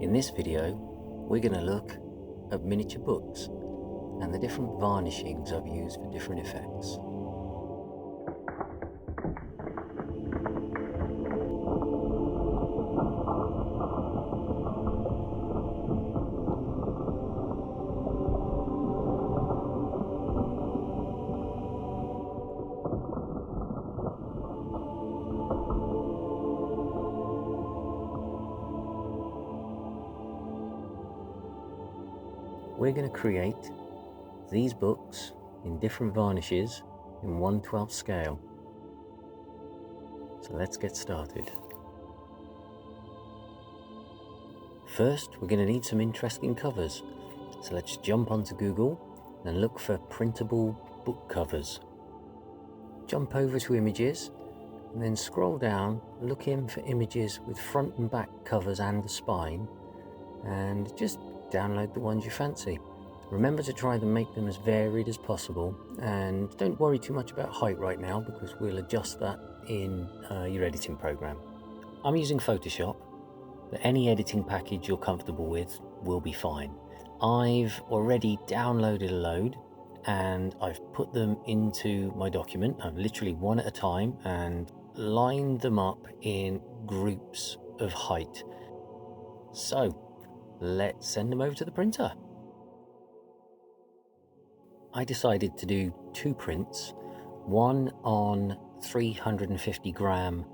In this video, we're going to look at miniature books and the different varnishings I've used for different effects. We're going to create these books in different varnishes in 1/12 scale. So let's get started. First, we're going to need some interesting covers. So let's jump onto Google and look for printable book covers. Jump over to images and then scroll down, looking for images with front and back covers and a spine, and just download the ones you fancy. Remember to try to make them as varied as possible, and don't worry too much about height right now because we'll adjust that in your editing program. I'm using Photoshop, but any editing package you're comfortable with will be fine. I've already downloaded a load and I've put them into my document. I've literally one at a time and lined them up in groups of height. So let's send them over to the printer. I decided to do two prints, one on 350 gram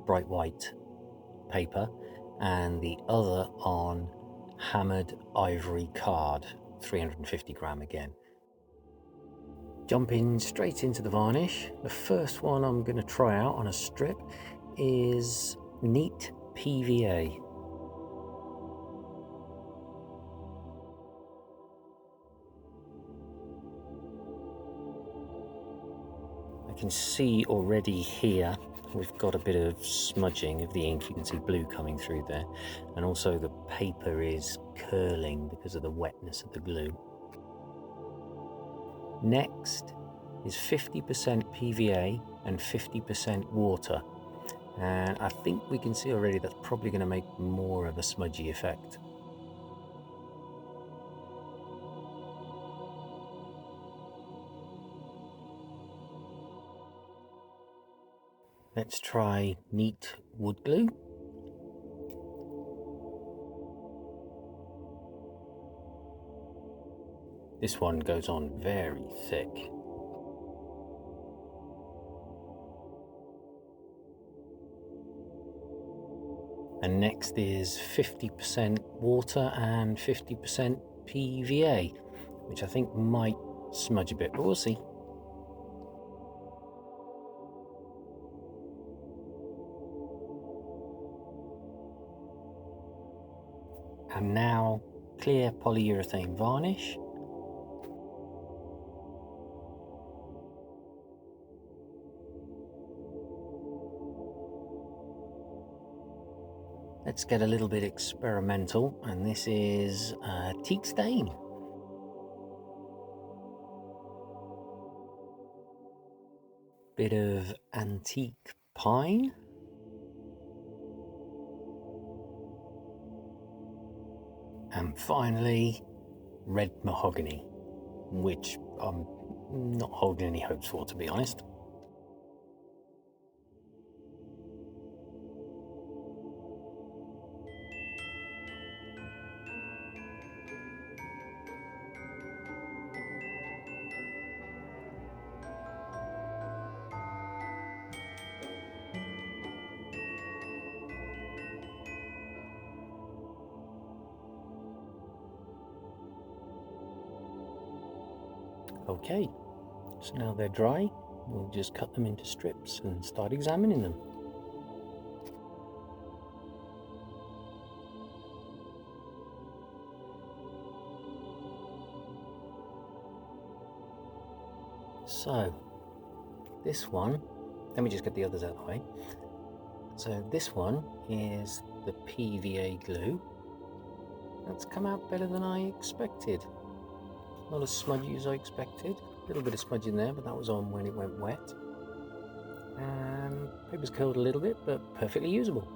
bright white paper and the other on hammered ivory card, 350 gram again. Jumping straight into the varnish, the first one I'm going to try out on a strip is Neat PVA. I can see already here we've got a bit of smudging of the ink. You can see blue coming through there, and also the paper is curling because of the wetness of the glue. Next is 50% PVA and 50% water, and I think we can see already that's probably going to make more of a smudgy effect. Let's try Neat wood glue. This one goes on very thick. And next is 50% water and 50% PVA, which I think might smudge a bit, but we'll see. And now clear polyurethane varnish. Let's get a little bit experimental, and this is teak stain. Bit of antique pine. And finally, red mahogany, which I'm not holding any hopes for, to be honest. Okay, so now they're dry, we'll just cut them into strips and start examining them. So, this one, let me just get the others out of the way. So this one is the PVA glue. That's come out better than I expected. Not as smudgy as I expected. A little bit of smudge in there, but that was on when it went wet. And paper's curled a little bit, but perfectly usable.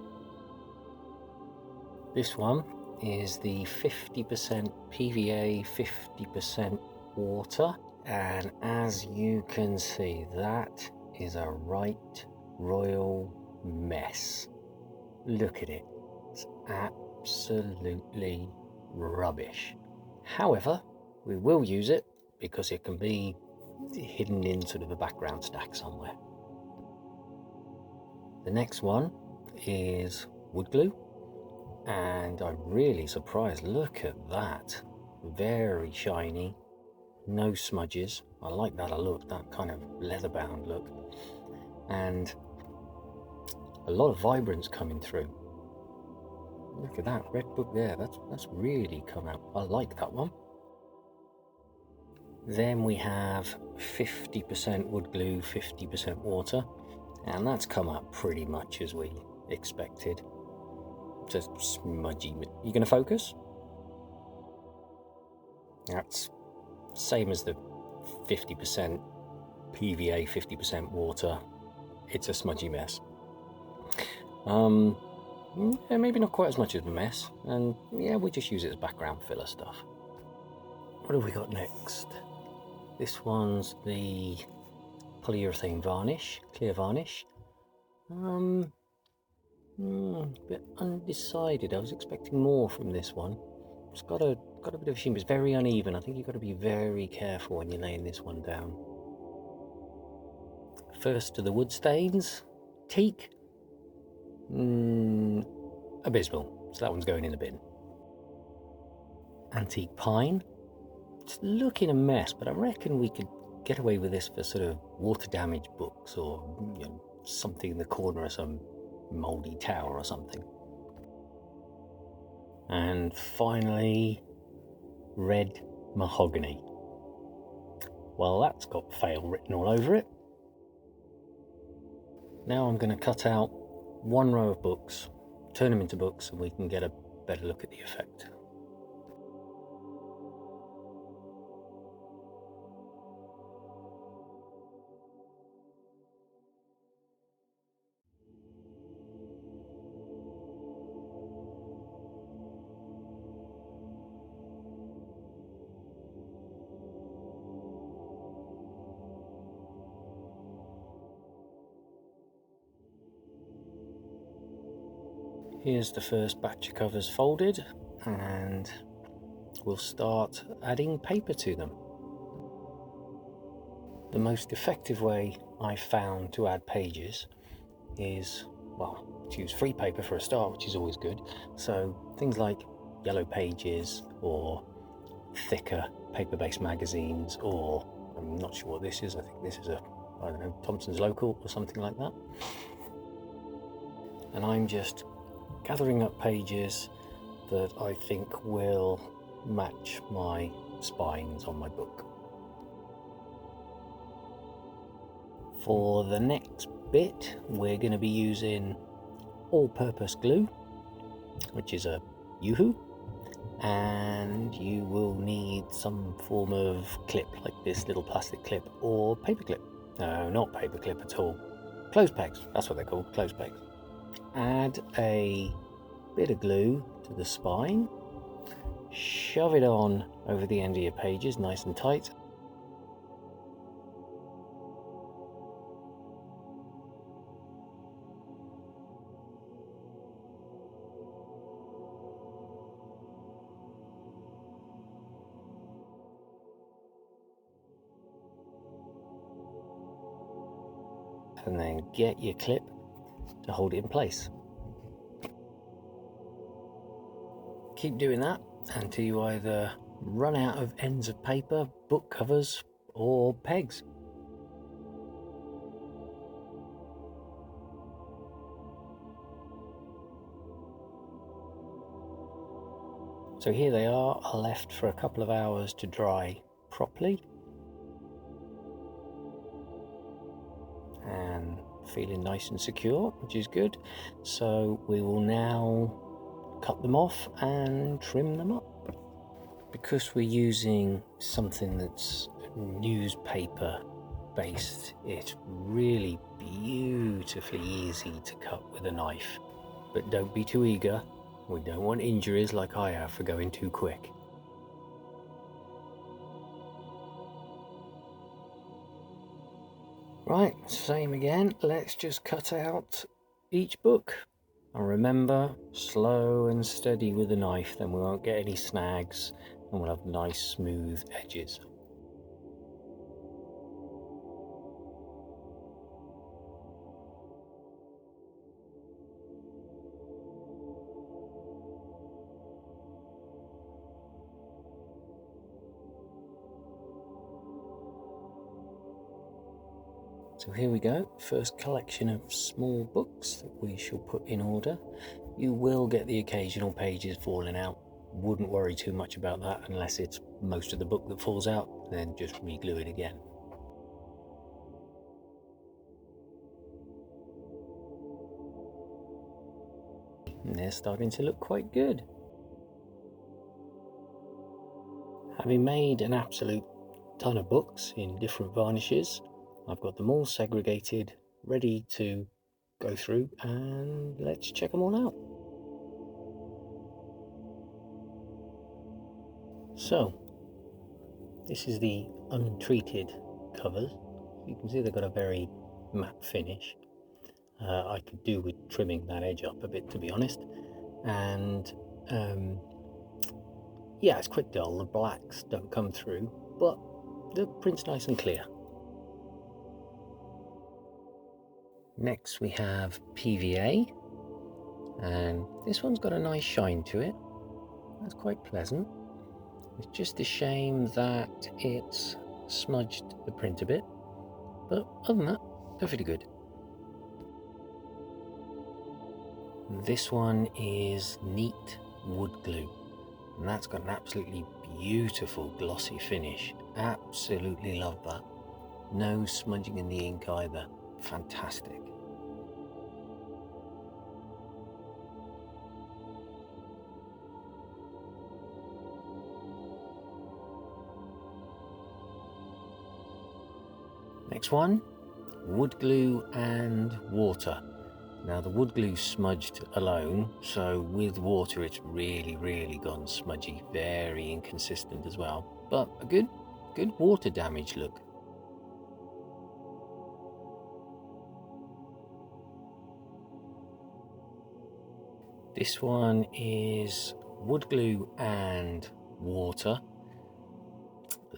This one is the 50% PVA, 50% water, and as you can see, that is a right royal mess. Look at it, it's absolutely rubbish. However, we will use it because it can be hidden in sort of a background stack somewhere. The next one is wood glue, and I'm really surprised. Look at that, very shiny, no smudges. I like that a look, that kind of leather bound look, and a lot of vibrance coming through. Look at that red book there, that's really come out. I like that one. Then we have 50% wood glue, 50% water, and that's come out pretty much as we expected. Just smudgy. You gonna focus? That's same as the 50% PVA, 50% water. It's a smudgy mess. Yeah, maybe not quite as much of a mess, and yeah, we just use it as background filler stuff. What have we got next? This one's the polyurethane varnish, clear varnish. A bit undecided. I was expecting more from this one. It's got a bit of a sheen, but it's very uneven. I think you've got to be very careful when you're laying this one down. First to the wood stains. Teak. Abysmal. So that one's going in the bin. Antique pine. It's looking a mess, but I reckon we could get away with this for sort of water damaged books, or something in the corner of some mouldy tower or something. And finally, red mahogany. Well, that's got fail written all over it. Now I'm going to cut out one row of books, turn them into books, and we can get a better look at the effect. Here's the first batch of covers folded, and we'll start adding paper to them. The most effective way I've found to add pages is, well, to use free paper for a start, which is always good. So things like yellow pages or thicker paper-based magazines, or I'm not sure what this is. I think this is I don't know, Thompson's Local or something like that. And I'm just gathering up pages that I think will match my spines on my book. For the next bit, we're going to be using all-purpose glue, which is a Yoo-hoo, and you will need some form of clip, like this little plastic clip, or paper clip. No, not paper clip at all. Clothes pegs, that's what they're called, clothes pegs. Add a bit of glue to the spine, shove it on over the end of your pages nice and tight. And then get your clip to hold it in place. Keep doing that until you either run out of ends of paper, book covers, or pegs. So here they are left for a couple of hours to dry properly. And feeling nice and secure, which is good. So we will now cut them off and trim them up. Because we're using something that's newspaper based, it's really beautifully easy to cut with a knife. But don't be too eager, We don't want injuries like I have for going too quick. Right, same again. Let's just cut out each book. And remember, slow and steady with the knife, then we won't get any snags and we'll have nice smooth edges. So here we go, first collection of small books that we shall put in order. You will get the occasional pages falling out. Wouldn't worry too much about that unless it's most of the book that falls out, then just re-glue it again. And they're starting to look quite good. Having made an absolute ton of books in different varnishes, I've got them all segregated, ready to go through, and let's check them all out. So, this is the untreated covers. You can see they've got a very matte finish. I could do with trimming that edge up a bit, to be honest. And yeah, it's quite dull. The blacks don't come through, but the print's nice and clear. Next we have PVA, and this one's got a nice shine to it. That's quite pleasant. It's just a shame that it's smudged the print a bit, but other than that, perfectly good. This one is neat wood glue, and that's got an absolutely beautiful glossy finish. Absolutely love that. No smudging in the ink either. Fantastic. Next one, wood glue and water. Now the wood glue's smudged alone, so with water it's really gone smudgy, very inconsistent as well, but a good water damage look. This one is wood glue and water.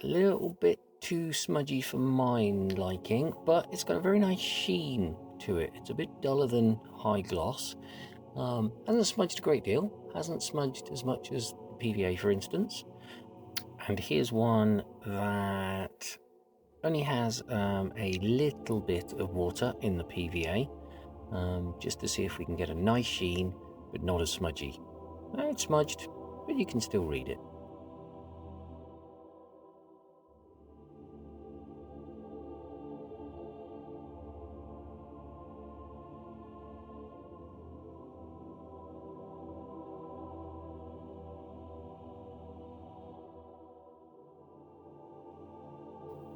A little bit too smudgy for mine liking, but it's got a very nice sheen to it. It's a bit duller than high gloss. Hasn't smudged a great deal, hasn't smudged as much as PVA, for instance. And here's one that only has a little bit of water in the PVA, just to see if we can get a nice sheen, but not as smudgy. It's smudged, but you can still read it.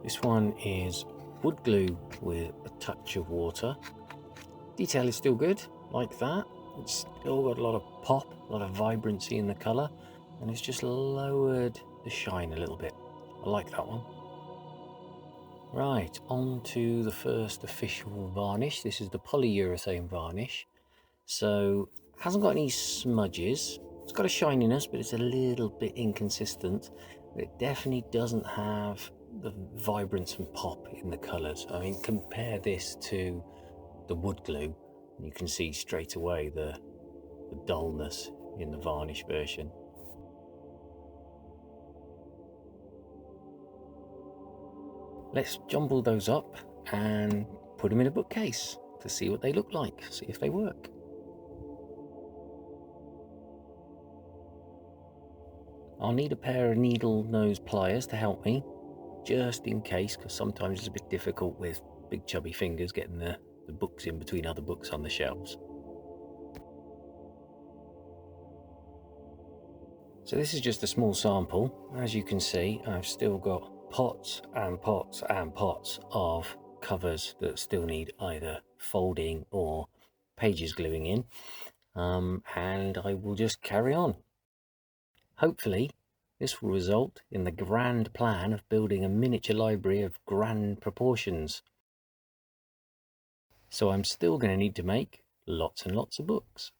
This one is wood glue with a touch of water. Detail is still good, like that. It's still got a lot of pop, a lot of vibrancy in the colour, and it's just lowered the shine a little bit. I like that one. Right, on to the first official varnish. This is the polyurethane varnish. So, hasn't got any smudges. It's got a shininess, but it's a little bit inconsistent. But it definitely doesn't have the vibrance and pop in the colours. I mean, compare this to the wood glue, and you can see straight away the dullness in the varnish version. Let's jumble those up and put them in a bookcase to see what they look like, see if they work. I'll need a pair of needle nose pliers to help me, just in case, because sometimes it's a bit difficult with big chubby fingers getting the books in between other books on the shelves. So this is just a small sample. As you can see, I've still got pots and pots and pots of covers that still need either folding or pages gluing in. and I will just carry on. Hopefully, this will result in the grand plan of building a miniature library of grand proportions. So I'm still going to need to make lots and lots of books.